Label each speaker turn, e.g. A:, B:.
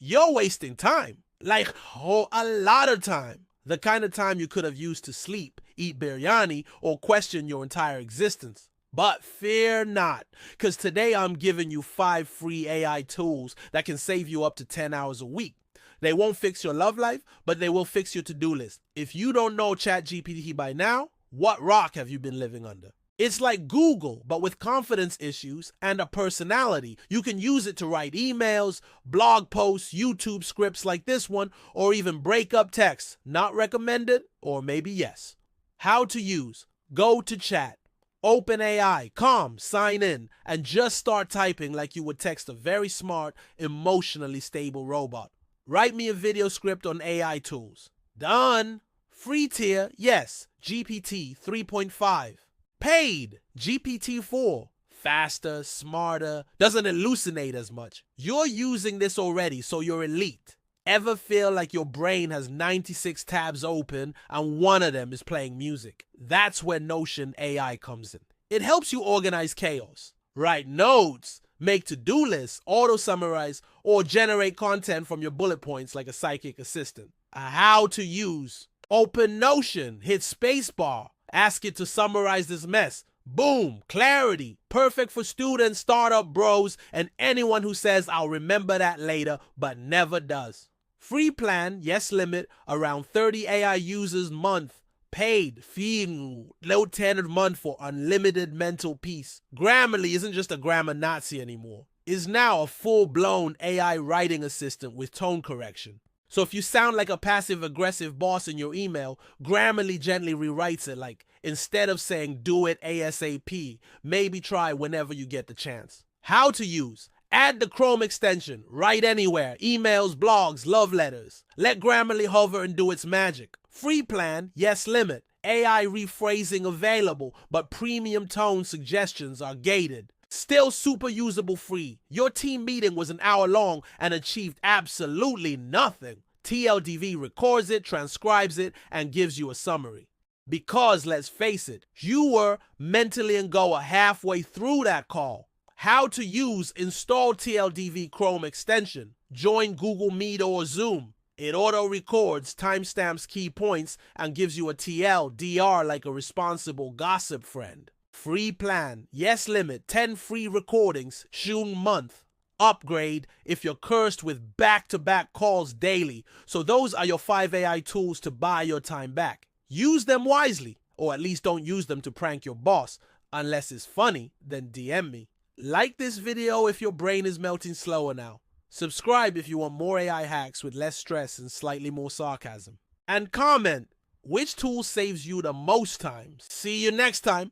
A: you're wasting time. Like, a lot of time. The kind of time you could have used to sleep, eat biryani, or question your entire existence. But fear not, because today I'm giving you 5 free AI tools that can save you up to 10 hours a week. They won't fix your love life, but they will fix your to-do list. If you don't know ChatGPT by now, what rock have you been living under? It's like Google, but with confidence issues and a personality. You can use it to write emails, blog posts, YouTube scripts like this one, or even break up texts. Not recommended, or maybe yes. How to use. Go to chat. Open AI, calm, sign in, and just start typing like you would text a very smart, emotionally stable robot. Write me a video script on AI tools. Done. Free tier, yes, GPT 3.5. Paid, GPT-4. Faster, smarter, doesn't hallucinate as much. You're using this already, so you're elite. Ever feel like your brain has 96 tabs open and one of them is playing music? That's where Notion AI comes in. It helps you organize chaos, write notes, make to-do lists, auto-summarize, or generate content from your bullet points like a psychic assistant. How to use. Open Notion, hit spacebar, ask it to summarize this mess. Boom, clarity, perfect for students, startup bros, and anyone who says I'll remember that later but never does. Free plan, yes limit, around 30 AI users month. Paid, fee, low 10 a month for unlimited mental peace. Grammarly isn't just a grammar Nazi anymore. It's now a full-blown AI writing assistant with tone correction. So if you sound like a passive-aggressive boss in your email, Grammarly gently rewrites it like, instead of saying do it ASAP, maybe try whenever you get the chance. How to use. Add the Chrome extension. Write anywhere. Emails, blogs, love letters. Let Grammarly hover and do its magic. Free plan, yes limit. AI rephrasing available, but premium tone suggestions are gated. Still super usable free. Your team meeting was an hour long and achieved absolutely nothing. TLDV records it, transcribes it, and gives you a summary. Because, let's face it, you were mentally in Goa halfway through that call. How to use. Install TLDV Chrome extension. Join Google Meet or Zoom. It auto-records, timestamps key points, and gives you a TLDR like a responsible gossip friend. Free plan, yes limit, 10 free recordings, June month. Upgrade if you're cursed with back-to-back calls daily. So those are your 5 AI tools to buy your time back. Use them wisely, or at least don't use them to prank your boss. Unless it's funny, then DM me. Like this video if your brain is melting slower now. Subscribe if you want more AI hacks with less stress and slightly more sarcasm. And comment which tool saves you the most time. See you next time.